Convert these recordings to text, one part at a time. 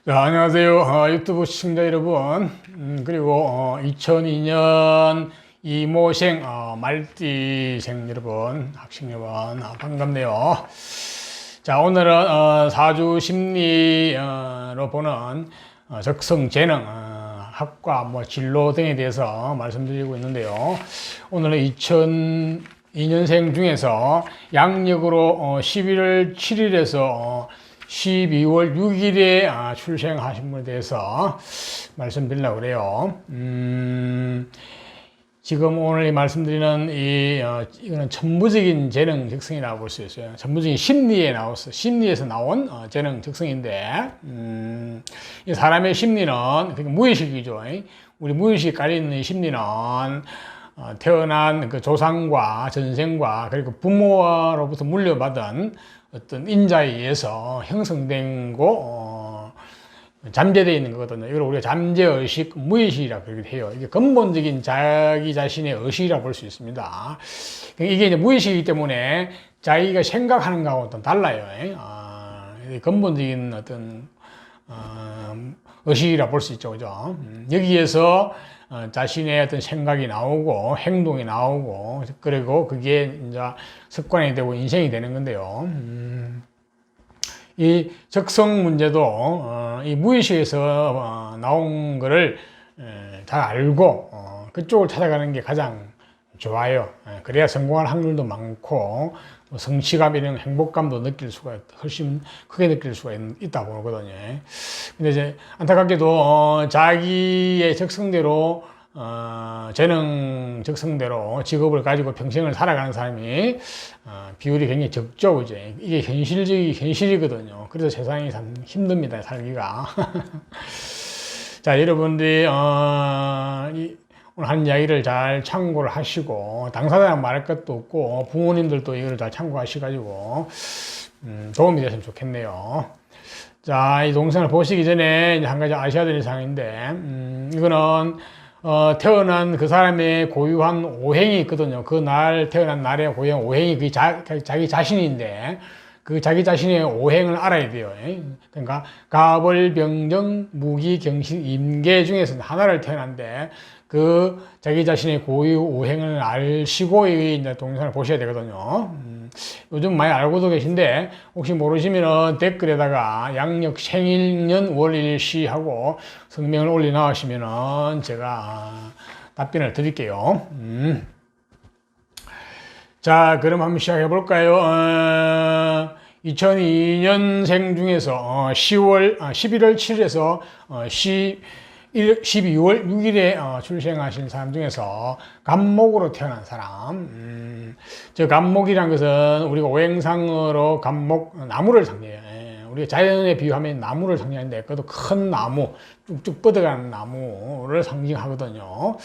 자, 안녕하세요. 유튜브 시청자 여러분. 그리고 2002년 이모생, 말띠생 여러분, 학생 여러분, 반갑네요. 자, 오늘은 사주 심리로 보는 적성 재능, 학과, 진로 등에 대해서 말씀드리고 있는데요. 오늘은 2002년생 중에서 양력으로 11월 7일에서 12월 6일에 출생하신 분에 대해서 말씀드리려고 그래요. 지금 오늘 말씀드리는 이거는 천부적인 재능 적성이라고 볼 수 있어요. 천부적인 심리에서 나온 재능 적성인데, 이 사람의 심리는, 그러니까 무의식이죠. 우리 무의식에 깔려있는 심리는, 태어난 그 조상과 전생과 그리고 부모로부터 물려받은 어떤 인자에 의해서 형성된 거, 잠재되어 있는 거거든요. 이걸 우리가 잠재의식, 무의식이라고 그러기도 해요. 이게 근본적인 자기 자신의 의식이라고 볼 수 있습니다. 이게 이제 무의식이기 때문에 자기가 생각하는 거하고는 달라요. 근본적인 어떤, 의식이라고 볼 수 있죠. 그죠? 여기에서 자신의 어떤 생각이 나오고 행동이 나오고 그리고 그게 이제 습관이 되고 인생이 되는 건데요. 이 적성 문제도 이 무의식에서 나온 거를 잘 알고 그쪽을 찾아가는 게 가장 좋아요. 그래야 성공할 확률도 많고 성취감 이런 행복감도 느낄 수가 훨씬 크게 느낄 수가 있다 보거든요. 근데 이제 안타깝게도 자기의 적성대로 재능 적성대로 직업을 가지고 평생을 살아가는 사람이 비율이 굉장히 적죠. 이제 이게 현실이거든요. 그래서 세상이 참 힘듭니다, 살기가. 자, 여러분들이 오늘 한 이야기를 잘 참고를 하시고, 당사자랑 말할 것도 없고, 부모님들도 이걸 잘 참고하셔가지고, 도움이 됐으면 좋겠네요. 자, 이 동영상을 보시기 전에 한 가지 아셔야 될 사항인데, 이거는, 태어난 그 사람의 고유한 오행이 있거든요. 그 날, 태어난 날에 고유한 오행이 자기 자신인데, 그 자기 자신의 오행을 알아야 돼요. 그러니까, 가벌병정, 무기, 경신, 임계 중에서 하나를 태어난데, 그 자기 자신의 고유 오행을 아시고 이 동영상을 보셔야 되거든요. 요즘 많이 알고도 계신데 혹시 모르시면 댓글에다가 양력 생일년 월일시 하고 성명을 올려놓으시면 제가 답변을 드릴게요. 자, 그럼 한번 시작해 볼까요? 2002년생 중에서 11월 7일에서 12월 6일에 출생하신 사람 중에서 갑목으로 태어난 사람. 저 갑목이란 것은 우리가 오행상으로 갑목, 나무를 상징해요. 우리가 자연에 비유하면 나무를 상징하는데 그것도 큰 나무, 쭉쭉 뻗어가는 나무를 상징하거든요.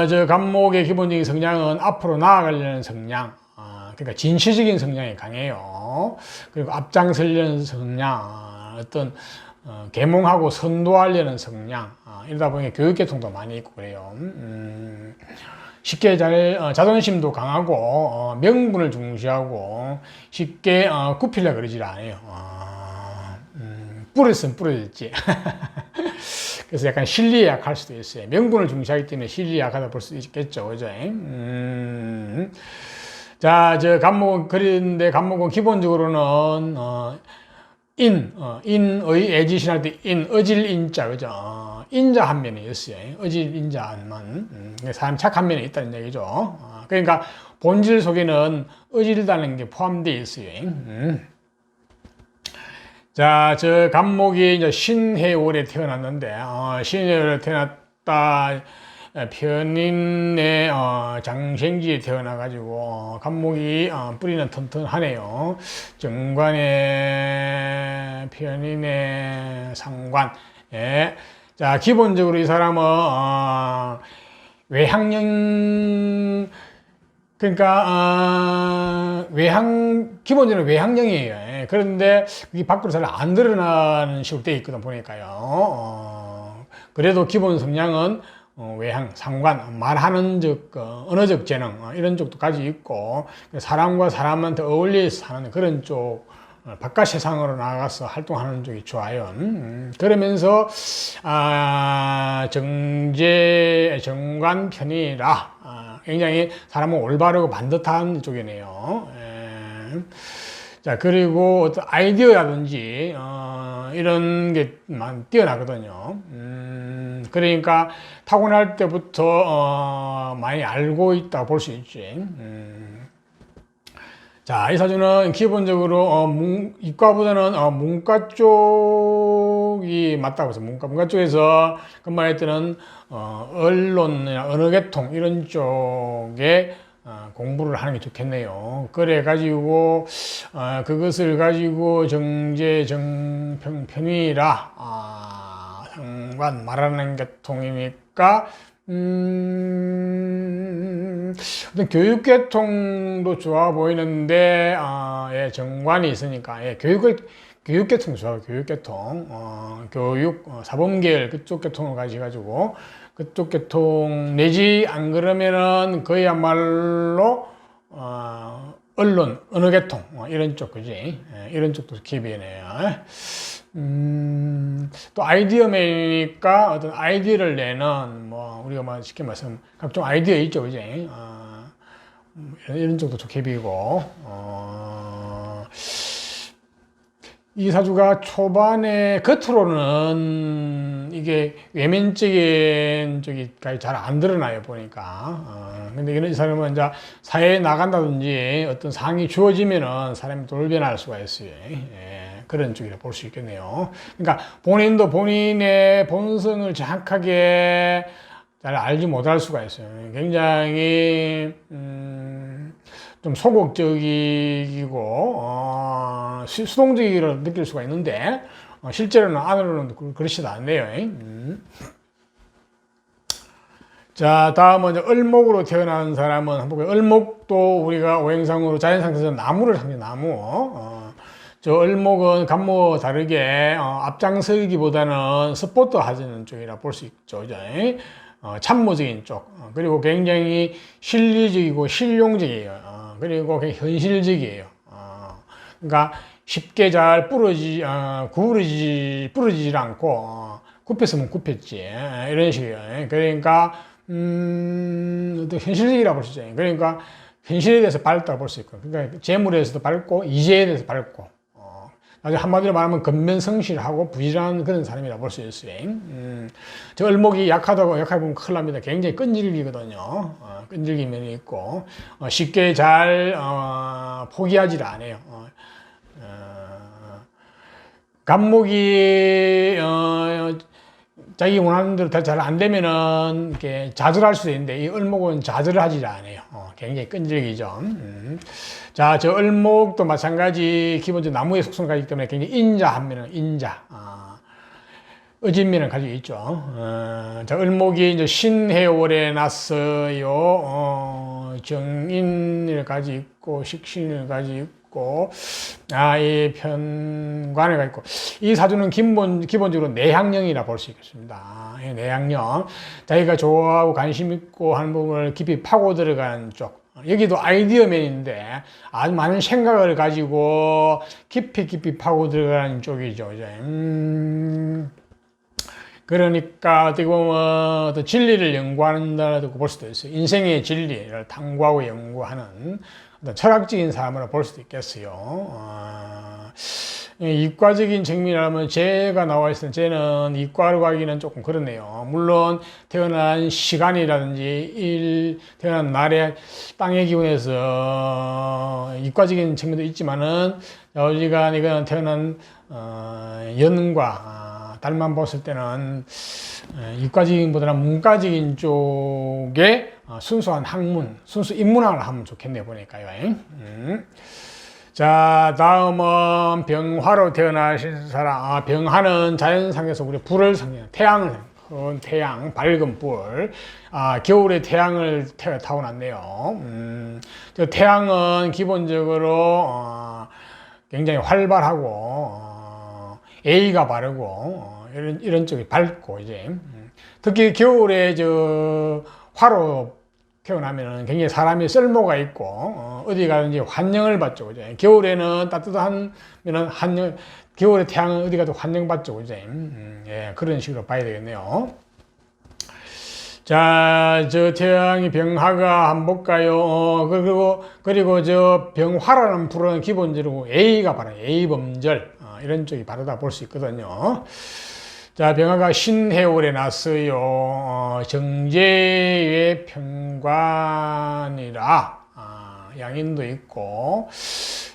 저 갑목의 기본적인 성향은 앞으로 나아가려는 성향, 그러니까 진취적인 성향이 강해요. 그리고 앞장서려는 성향, 어떤 계몽하고 선도하려는 성향, 이러다 보니 교육계통도 많이 있고 그래요. 쉽게 자존심도 강하고, 명분을 중시하고, 쉽게 굽히려고 그러질 않아요. 뿌렸으면 뿌려졌지. 그래서 약간 실리에 약할 수도 있어요. 명분을 중시하기 때문에 실리에 약하다 볼 수 있겠죠. 그죠? 자, 갑목은 그런데 갑목은 기본적으로는, 인의 애지신할 때 어질 인자, 그죠? 인자 한 면이 있어요. 어질 인자만. 사람 착 한 면이 있다는 얘기죠. 그러니까 본질 속에는 어질다는 게 포함되어 있어요. 자, 저 갑목이 이제 신해월에 태어났는데, 신해월에 태어났다, 편인의 장생지에 태어나가지고 갑목이 뿌리는 튼튼하네요. 정관의 편인의 상관. 예. 자, 기본적으로 이 사람은 외향형, 그러니까 기본적으로 외향형이에요. 예. 그런데 이게 밖으로 잘 안 드러나는 식으로 되어 있거든 보니까요. 그래도 기본 성향은 외향, 상관, 말하는 언어적 재능, 이런 쪽도 가지고 있고, 사람과 사람한테 어울려 사는 그런 쪽 바깥 세상으로 나가서 활동하는 쪽이 좋아요. 그러면서 정관 편이라 굉장히 사람은 올바르고 반듯한 쪽이네요. 자, 그리고 어떤 아이디어라든지 이런 게 뛰어나거든요. 그러니까 타고날 때부터 많이 알고 있다고 볼 수 있지. 자, 이 사주는 기본적으로 이과보다는 문과 쪽이 맞다고 해서 문과 쪽에서 금방 했던 언론이나 언어계통 이런 쪽에 공부를 하는 게 좋겠네요. 그래 가지고 그것을 가지고 정제 정평편이라 상관 말하는 계통이니까 어떤 교육계통도 좋아 보이는데 예, 정관이 있으니까 예, 교육계통 좋아요. 교육계통 교육 사범계열 그쪽 계통을 가지고 그쪽 계통 내지 안 그러면은 그야말로 언론 언어계통 이런 쪽 그지 예, 이런 쪽도 기비네요. 또 아이디어맨이니까 어떤 아이디어를 내는 뭐 우리가 뭐 쉽게 말씀 각종 아이디어 있죠, 그지? 이런 쪽도 좋게비고 이 사주가 초반에 겉으로는 이게 외면적인 쪽이 잘 안 드러나요 보니까 근데 이런 사람은 이제 사회에 나간다든지 어떤 상황이 주어지면은 사람이 돌변할 수가 있어요. 예, 그런 쪽이라 볼 수 있겠네요. 그러니까 본인도 본인의 본성을 정확하게 잘 알지 못할 수가 있어요. 굉장히 좀 소극적이고 수동적이라고 느낄 수가 있는데 실제로는 안으로는 그렇지도 않네요. 자, 다음은 을목으로 태어난 사람은 한번 을목도 우리가 오행상으로 자연상에서 나무를 상징 나무. 저 을목은 간목과 다르게 앞장서기보다는 서포트 하는 쪽이라 볼 수 있죠. 참모적인 쪽. 그리고 굉장히 실리적이고 실용적이에요. 그리고 굉장히 현실적이에요. 그러니까 쉽게 잘 부러지지 않고 굽혔으면 굽혔지. 이런 식이에요. 그러니까 또 현실적이라고 볼 수 있죠. 그러니까 현실에 대해서 밝다고 볼 수 있고, 그러니까 재물에 대해서도 밝고 이재에 대해서 밝고, 아주 한마디로 말하면 근면성실하고 부지런한 그런 사람이라고 볼 수 있어요. 저 을목이 약하게 보면 큰일 납니다. 굉장히 끈질기거든요. 끈질긴 면이 있고, 쉽게 잘 포기하지를 않아요. 간목이 자기 원하는 대로 잘 안 되면은 이렇게 좌절할 수도 있는데 이 을목은 좌절을 하지 않아요. 굉장히 끈질기죠. 자, 저 을목도 마찬가지 기본적으로 나무의 속성을 가지기 때문에 굉장히 인자합니다. 의진면을 가지고 있죠. 자, 을목이 이제 신해월에 났어요. 정인을 가지고 있고 식신을 가지고 있고 이 편관을 가지고 있고 이 사주는 기본적으로 내향형이라 볼 수 있겠습니다. 내향형, 자기가 좋아하고 관심 있고 하는 부분을 깊이 파고 들어간 쪽. 여기도 아이디어맨인데 아주 많은 생각을 가지고 깊이 파고 들어가는 쪽이죠. 그러니까 어떻게 보면 어떤 진리를 연구한다고 볼 수도 있어요. 인생의 진리를 탐구하고 연구하는 어떤 철학적인 사람으로 볼 수도 있겠어요. 이과적인 측면이라면 재가 나와 있을 때 재는 이과로 가기는 조금 그렇네요. 물론 태어난 시간이라든지 태어난 날의 땅의 기운에서 이과적인 측면도 있지만은 어지간히 태어난 연과 달만 봤을 때는 이과적인보다는 문과적인 쪽에 순수한 학문, 순수 인문학을 하면 좋겠네요, 보니까요. 자, 다음은 병화로 태어나신 사람. 병화는 자연상에서 우리 불을 상징해요. 태양, 밝은 불. 겨울에 태양을 타고났네요. 저 태양은 기본적으로 굉장히 활발하고 예의가 바르고 이런 쪽이 밝고 이제 특히 겨울에 저 화로 태어나면은 굉장히 사람이 쓸모가 있고, 어디 가든지 환영을 받죠. 그죠? 겨울에는 따뜻하면은 겨울에 태양은 어디 가도 환영받죠. 그죠? 예, 그런 식으로 봐야 되겠네요. 자, 저 태양이 병화가 한번 볼까요? 그리고 저 병화라는 불은 기본적으로 A가 바로 A범절, 이런 쪽이 바르다 볼 수 있거든요. 자, 병화가 신해월에 났어요. 정제의 평관이라, 양인도 있고,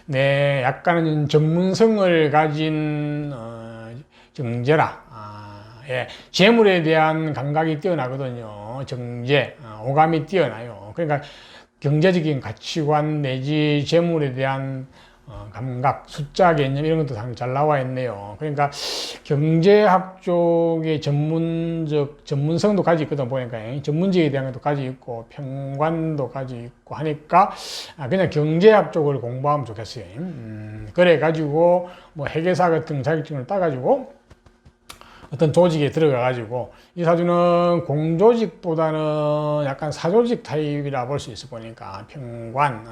네, 약간은 전문성을 가진, 정제라. 예, 재물에 대한 감각이 뛰어나거든요. 정제, 오감이 뛰어나요. 그러니까 경제적인 가치관 내지 재물에 대한 감각, 숫자 개념 이런 것도 상당히 잘 나와 있네요. 그러니까 경제학 쪽의 전문성도 가지고 있거든 보니까 전문직에 대한 것도 가지고 있고 평관도 가지고 있고 하니까 그냥 경제학 쪽을 공부하면 좋겠어요. 그래 가지고 뭐 회계사 같은 자격증을 따가지고 어떤 조직에 들어가 가지고 이 사주는 공조직보다는 약간 사조직 타입이라 볼 수 있어 보니까 평관,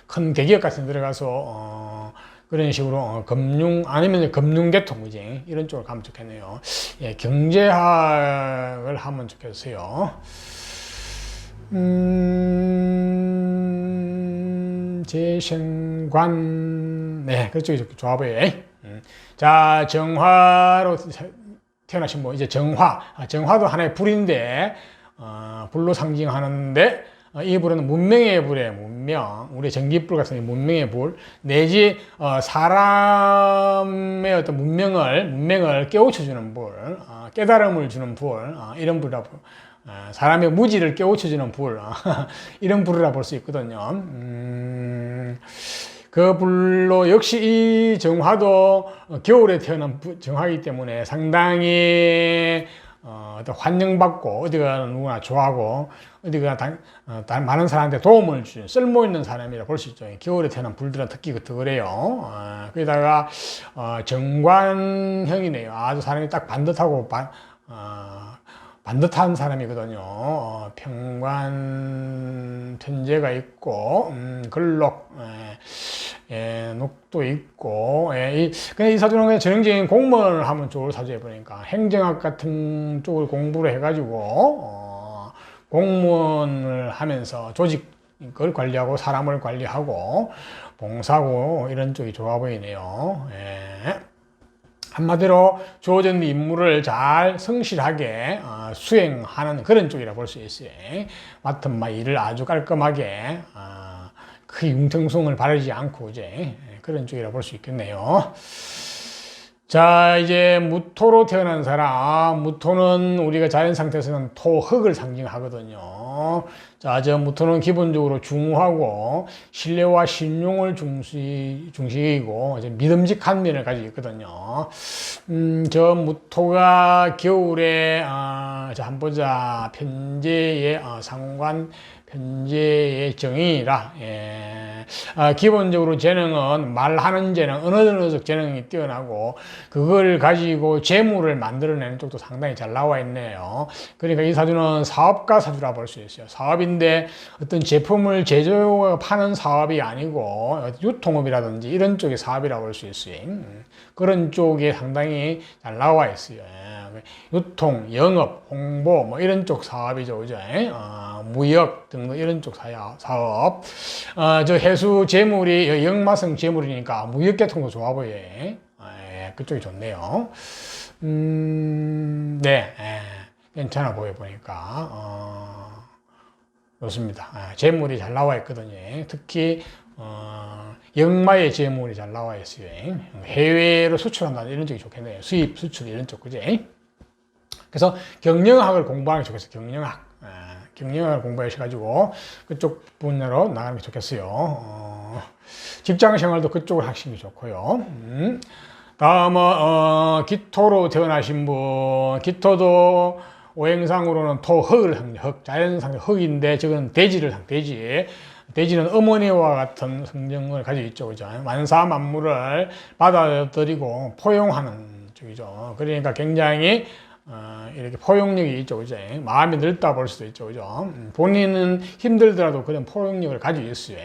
큰 대기업 같은 데 들어가서 그런 식으로 금융 아니면 금융계통이지 이런 쪽으로 가면 좋겠네요. 예, 경제학을 하면 좋겠어요. 재생관, 네, 그쪽이 좋아 보여요. 자, 정화로 태어나신 분, 이제 정화도 하나의 불인데, 불로 상징하는데, 이 불은 문명의 불이에요, 문명. 우리 전기불 같은 문명의 불, 내지, 사람의 어떤 문명을 깨우쳐주는 불, 깨달음을 주는 불, 이런 불이라고, 사람의 무지를 깨우쳐주는 불, 이런 불이라 볼 수 있거든요. 그 불로 역시 이 정화도 겨울에 태어난 정화이기 때문에 상당히 어떤 환영받고 어디가 누구나 좋아하고 어디가 많은 사람한테 도움을 주는 쓸모 있는 사람이라 볼 수 있죠. 겨울에 태어난 불들은 특히 더 그래요. 거기다가 정관형이네요. 아주 사람이 딱 반듯하고 반듯한 사람이거든요. 평관 편제가 있고 근록 녹도 있고 그냥 이 사주는 그냥 전형적인 공무원을 하면 좋을 사주에 보니까 행정학 같은 쪽을 공부를 해가지고 공무원을 하면서 조직을 관리하고 사람을 관리하고 봉사하고 이런 쪽이 좋아 보이네요. 한마디로 주어진 임무를 잘 성실하게 수행하는 그런 쪽이라 볼 수 있어요. 맡은 일을 아주 깔끔하게 그 융통성을 바르지 않고 이제 그런 쪽이라 볼 수 있겠네요. 자, 이제 무토로 태어난 사람, 무토는 우리가 자연 상태에서는 토, 흙을 상징하거든요. 자, 저 무토는 기본적으로 중후하고 신뢰와 신용을 중시이고 믿음직한 면을 가지고 있거든요. 저 무토가 겨울에 자, 한번 보자. 편제의 상관 편제의 정의라. 기본적으로 재능은 말하는 재능, 언어적 재능이 뛰어나고 그걸 가지고 재물을 만들어내는 쪽도 상당히 잘 나와 있네요. 그러니까 이 사주는 사업가 사주라 볼 수 있어요. 사업인데 어떤 제품을 제조하고 파는 사업이 아니고 유통업이라든지 이런 쪽의 사업이라 볼 수 있어요. 그런 쪽에 상당히 잘 나와 있어요. 유통, 영업, 홍보 뭐 이런 쪽 사업이죠, 그죠? 무역 등등 이런 쪽 사업. 저 해수 재물이 역마성 재물이니까 무역 계통도 좋아 보여요. 그쪽이 좋네요. 네, 괜찮아 보니까 좋습니다. 재물이 잘 나와 있거든요. 특히 역마의 재물이 잘 나와 있어요. 해외로 수출한다는 이런 쪽이 좋겠네요. 수입, 수출 이런 쪽, 그지? 그래서 경영학을 공부하는 게 좋겠어요. 경영학을 공부하셔가지고 그쪽 분야로 나가는 게 좋겠어요. 직장 생활도 그쪽을 하시는 게 좋고요. 다음은 기토로 태어나신 분, 기토도 오행상으로는 토, 흙, 자연상 흙인데 저건 돼지는 어머니와 같은 성정을 가지고 있죠. 그죠? 만사 만물을 받아들이고 포용하는 쪽이죠. 그러니까 굉장히 이렇게 포용력이 있죠, 그죠? 마음이 넓다 볼 수도 있죠, 그죠? 본인은 힘들더라도 그런 포용력을 가지고 있어요.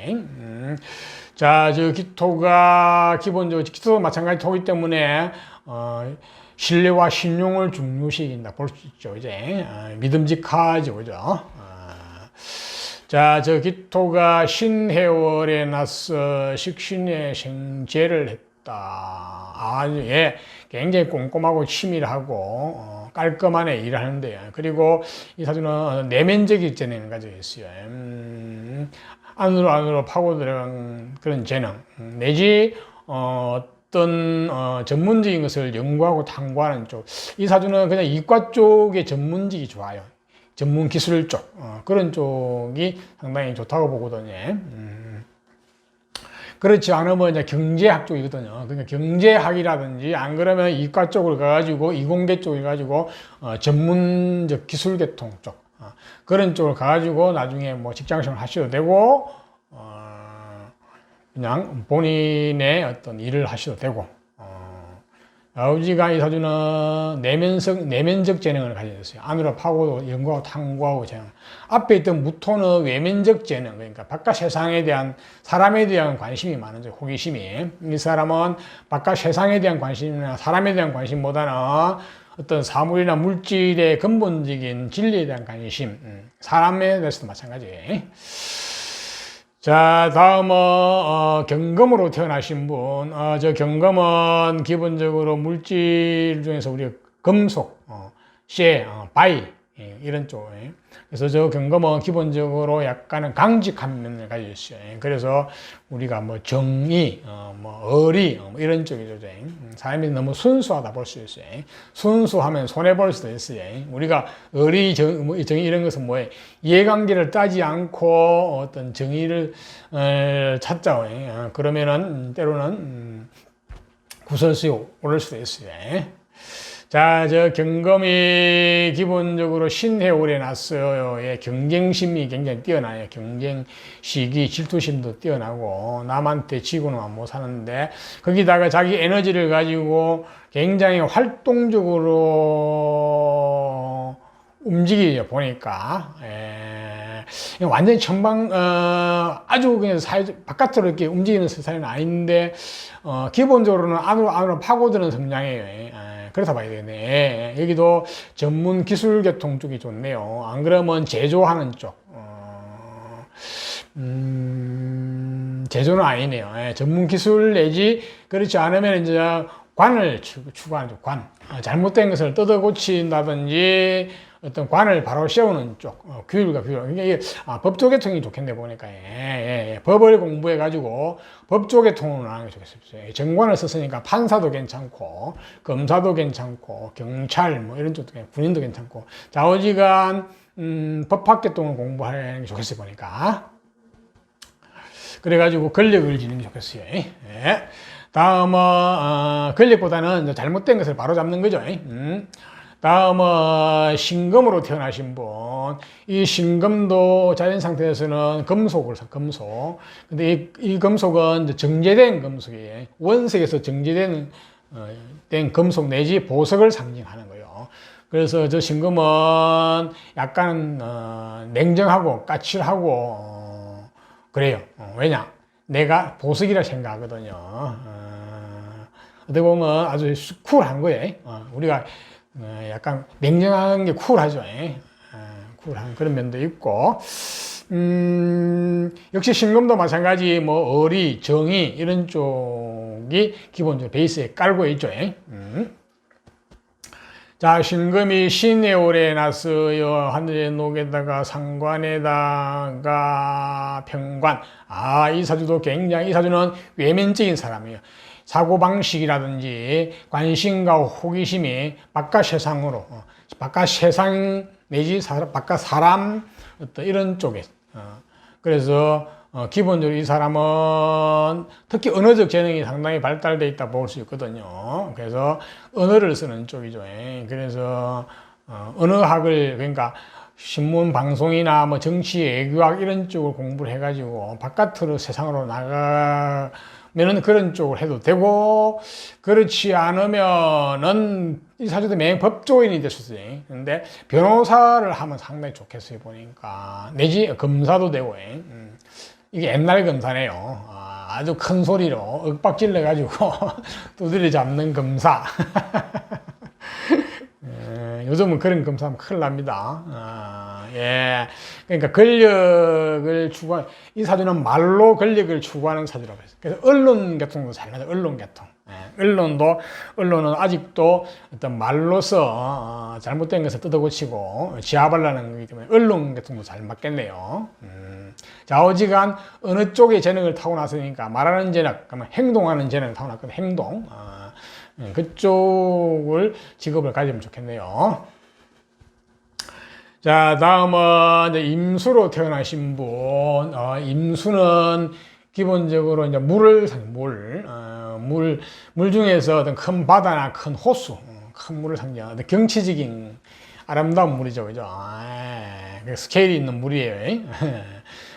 자, 저 기토가 기본적으로 기토도 마찬가지 토기 때문에 신뢰와 신용을 중요시킨다 볼 수 있죠, 그제? 믿음직하죠, 그죠? 자, 저 기토가 신해월에 나서 식신의 생재를 했다. 아주 굉장히 꼼꼼하고 치밀하고 깔끔한 일을 하는데요. 그리고 이 사주는 내면적인 재능을 가지고 있어요. 안으로 파고 들어간 그런 재능 내지 어떤 전문적인 것을 연구하고 탐구하는 쪽. 이 사주는 그냥 이과 쪽의 전문직이 좋아요. 전문 기술 쪽 그런 쪽이 상당히 좋다고 보거든요. 그렇지 않으면 이제 경제학 쪽이거든요. 그러니까 경제학이라든지 안 그러면 이과 쪽으로 가가지고 이공계 쪽을 가지고 전문적 기술 계통 쪽 그런 쪽을 가가지고 나중에 뭐 직장생활 하셔도 되고 그냥 본인의 어떤 일을 하셔도 되고 아버지가 이 사주는 내면적 재능을 가지고 있어요. 안으로 파고도 연구하고 탐구하고 재능. 앞에 있던 무토는 외면적 재능, 그러니까 바깥 세상에 대한 사람에 대한 관심이 많은 거죠. 호기심이. 이 사람은 바깥 세상에 대한 관심이나 사람에 대한 관심보다는 어떤 사물이나 물질의 근본적인 진리에 대한 관심, 사람에 대해서도 마찬가지예요. 자, 다음은 경금으로 태어나신 분. 저 경금은 기본적으로 물질 중에서 우리가 금속, 쇠, 바위 이런 쪽. 그래서 저 경금은 기본적으로 약간은 강직한 면을 가지고 있어요. 그래서 우리가 뭐 정의, 뭐 의리 이런 쪽이죠. 사람이 너무 순수하다 볼 수 있어요. 순수하면 손해 볼 수도 있어요. 우리가 의리, 정의 이런 것은 뭐예요? 이해관계를 따지 않고 어떤 정의를 찾자. 그러면은 때로는 구설수에 오를 수도 있어요. 자, 저 경금이 기본적으로 신해월에 났어요. 경쟁심이 굉장히 뛰어나요. 경쟁 시기, 질투심도 뛰어나고 남한테 지고는 못 사는데 거기다가 자기 에너지를 가지고 굉장히 활동적으로 움직이죠. 보니까 완전히 아주 그냥 바깥으로 이렇게 움직이는 스타일은 아닌데 기본적으로는 안으로 파고드는 성향이에요. 그렇다 봐야 되네. 여기도 전문 기술 계통 쪽이 좋네요. 안 그러면 제조하는 쪽. 제조는 아니네요. 전문 기술 내지 그렇지 않으면 이제 관을 추구하는 쪽, 관. 잘못된 것을 뜯어 고친다든지 어떤 관을 바로 세우는 쪽, 규율과 규율. 이게 법조 계통이 좋겠네 보니까. 법을 공부해 가지고 법조 계통으로 나가는 게 좋겠어요. 정관을 썼으니까 판사도 괜찮고, 검사도 괜찮고, 경찰 뭐 이런 쪽도 괜찮고, 군인도 괜찮고, 좌우지간 법학 계통을 공부하는 게 좋겠어요 보니까. 그래가지고 권력을 지는 게 좋겠어요. 다음은 권력보다는 잘못된 것을 바로 잡는 거죠. 다음은 신금으로 태어나신 분. 이 신금도 자연 상태에서는 금속. 근데 이 금속은 정제된 금속이에요. 원색에서 정제된 금속 내지 보석을 상징하는 거예요. 그래서 저 신금은 약간 냉정하고 까칠하고 그래요. 왜냐? 내가 보석이라 생각하거든요. 어떻게 보면 아주 쿨한 거예요. 우리가 약간 냉정한 게 쿨하죠. 쿨한 그런 면도 있고, 역시 신금도 마찬가지, 뭐, 의리, 정의, 이런 쪽이 기본적으로 베이스에 깔고 있죠. 자, 신금이 신해월에 났어요. 하늘의 녹에다가 상관에다가 평관. 이 사주도 굉장히, 이 사주는 외면적인 사람이에요. 사고방식이라든지 관심과 호기심이 바깥 세상으로, 바깥 세상 내지 바깥 사람, 어떤 이런 쪽에. 그래서 기본적으로 이 사람은 특히 언어적 재능이 상당히 발달되어 있다 볼 수 있거든요. 그래서 언어를 쓰는 쪽이죠. 그래서 언어학을, 그러니까 신문 방송이나 뭐 정치 외교학 이런 쪽을 공부를 해가지고 바깥으로 세상으로 면은 그런 쪽을 해도 되고, 그렇지 않으면은 이 사주도 맹 법조인이 될 수 있어요. 근데 변호사를 하면 상당히 좋겠어요, 보니까. 내지 검사도 되고, 이게 옛날 검사네요. 아주 큰 소리로 윽박질러 가지고 두드려 잡는 검사. 요즘은 그런 검사하면 큰일 납니다. 예. 그러니까 권력을 추구하는, 이 사주는 말로 권력을 추구하는 사주라고 했어요. 그래서 언론 계통도 잘 맞아요. 언론 계통. 예. 언론은 아직도 어떤 말로서 잘못된 것을 뜯어고치고 지압하려는 거기 때문에 언론 계통도 잘 맞겠네요. 좌우지간 어느 쪽의 재능을 타고났으니까 말하는 재능, 그러면 행동하는 재능을 타고났거든요. 행동. 그쪽을 직업을 가지면 좋겠네요. 자, 다음은 이제 임수로 태어나신 분. 임수는 기본적으로 이제 물 중에서 어떤 큰 바다나 큰 호수, 큰 물을 상징하는 경치적인 아름다운 물이죠, 그죠? 스케일이 있는 물이에요.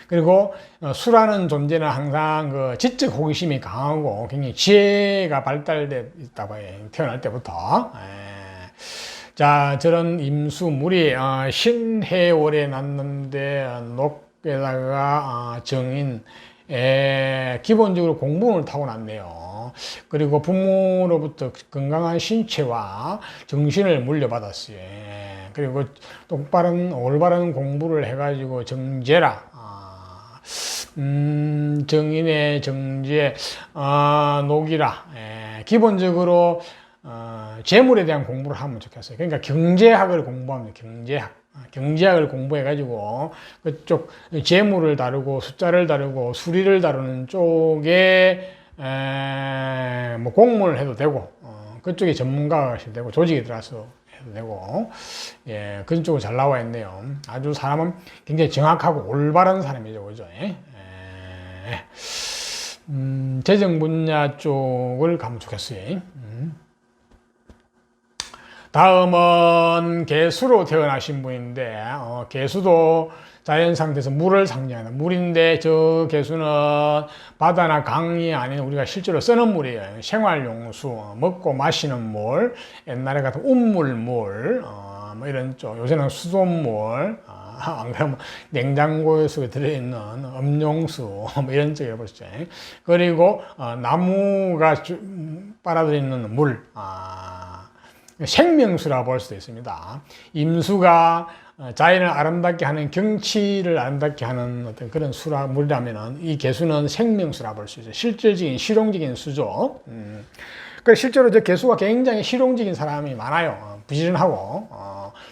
그리고 수라는 존재는 항상 그 지적 호기심이 강하고 굉장히 지혜가 발달돼 있다고 해요. 태어날 때부터. 자, 저런 임수물이 신해월에 났는데 녹에다가 정인, 기본적으로 공부를 타고났네요. 그리고 부모로부터 건강한 신체와 정신을 물려받았어요. 그리고 올바른 공부를 해가지고 정제라, 정인의 정제, 녹이라. 기본적으로 재물에 대한 공부를 하면 좋겠어요. 그러니까 경제학을 공부하면 경제학을 공부해가지고 그쪽 재물을 다루고 숫자를 다루고 수리를 다루는 쪽에 뭐 공무원을 해도 되고 그쪽에 전문가가 하셔도 되고 조직에 들어가서 해도 되고, 예, 그런 쪽으로 잘 나와 있네요. 아주 사람은 굉장히 정확하고 올바른 사람이죠, 그죠? 재정 분야 쪽을 가면 좋겠어요. 다음은 개수로 태어나신 분인데, 개수도 자연 상태에서 물을 상징하는 물인데, 저 개수는 바다나 강이 아닌 우리가 실제로 쓰는 물이에요. 생활용수, 먹고 마시는 물, 옛날에 같은 운물물, 뭐 이런 쪽, 요새는 수돗물, 안 그러면 냉장고 속에 들어있는 음용수, 뭐 이런 쪽이라고 보시죠. 그리고 나무가 빨아들이는 물, 생명수라고 볼 수도 있습니다. 임수가 자연을 아름답게 하는, 경치를 아름답게 하는 어떤 그런 물이라면 이 개수는 생명수라고 볼 수 있어요. 실질적인 실용적인 수죠. 그래서 실제로 저 개수가 굉장히 실용적인 사람이 많아요. 부지런하고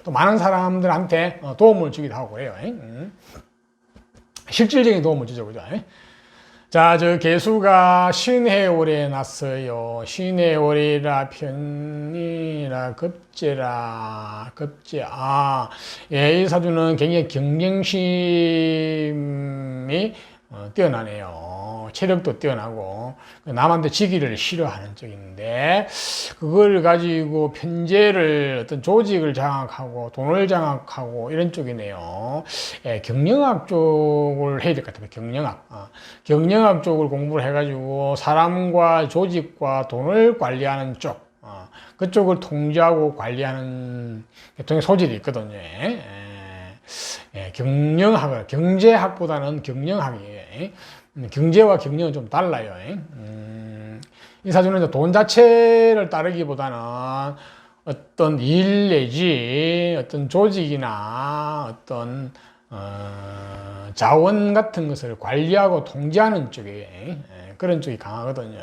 또 많은 사람들한테 도움을 주기도 하고 그래요. 실질적인 도움을 주죠, 그죠? 자, 저 개수가 신해월에 났어요. 신해월이라 편이라 급제. 예, 이 사주는 굉장히 경쟁심이 뛰어나네요. 체력도 뛰어나고 남한테 지기를 싫어하는 쪽인데 그걸 가지고 편제를 어떤 조직을 장악하고 돈을 장악하고 이런 쪽이네요. 예, 경영학 쪽을 해야 될 것 같아요. 경영학 쪽을 공부를 해가지고 사람과 조직과 돈을 관리하는 쪽, 그쪽을 통제하고 관리하는 계통의 소질이 있거든요. 경제학보다는 경영학이에요. 경제와 경영은 좀 달라요. 이 사주는 돈 자체를 따르기보다는 어떤 일 내지 어떤 조직이나 어떤 자원 같은 것을 관리하고 통제하는 쪽에 그런 쪽이 강하거든요.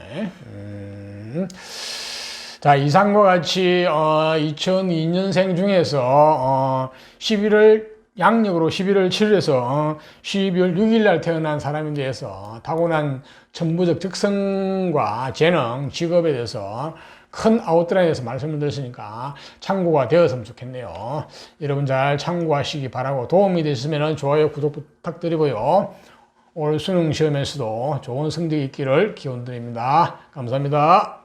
자, 이상과 같이 2002년생 중에서 11월 양력으로 11월 7일에서 12월 6일 날 태어난 사람에 대해서 타고난 천부적 특성과 재능, 직업에 대해서 큰 아웃라인에서 말씀을 드렸으니까 참고가 되었으면 좋겠네요. 여러분 잘 참고하시기 바라고 도움이 되셨으면 좋아요, 구독 부탁드리고요. 올 수능 시험에서도 좋은 성적 있기를 기원드립니다. 감사합니다.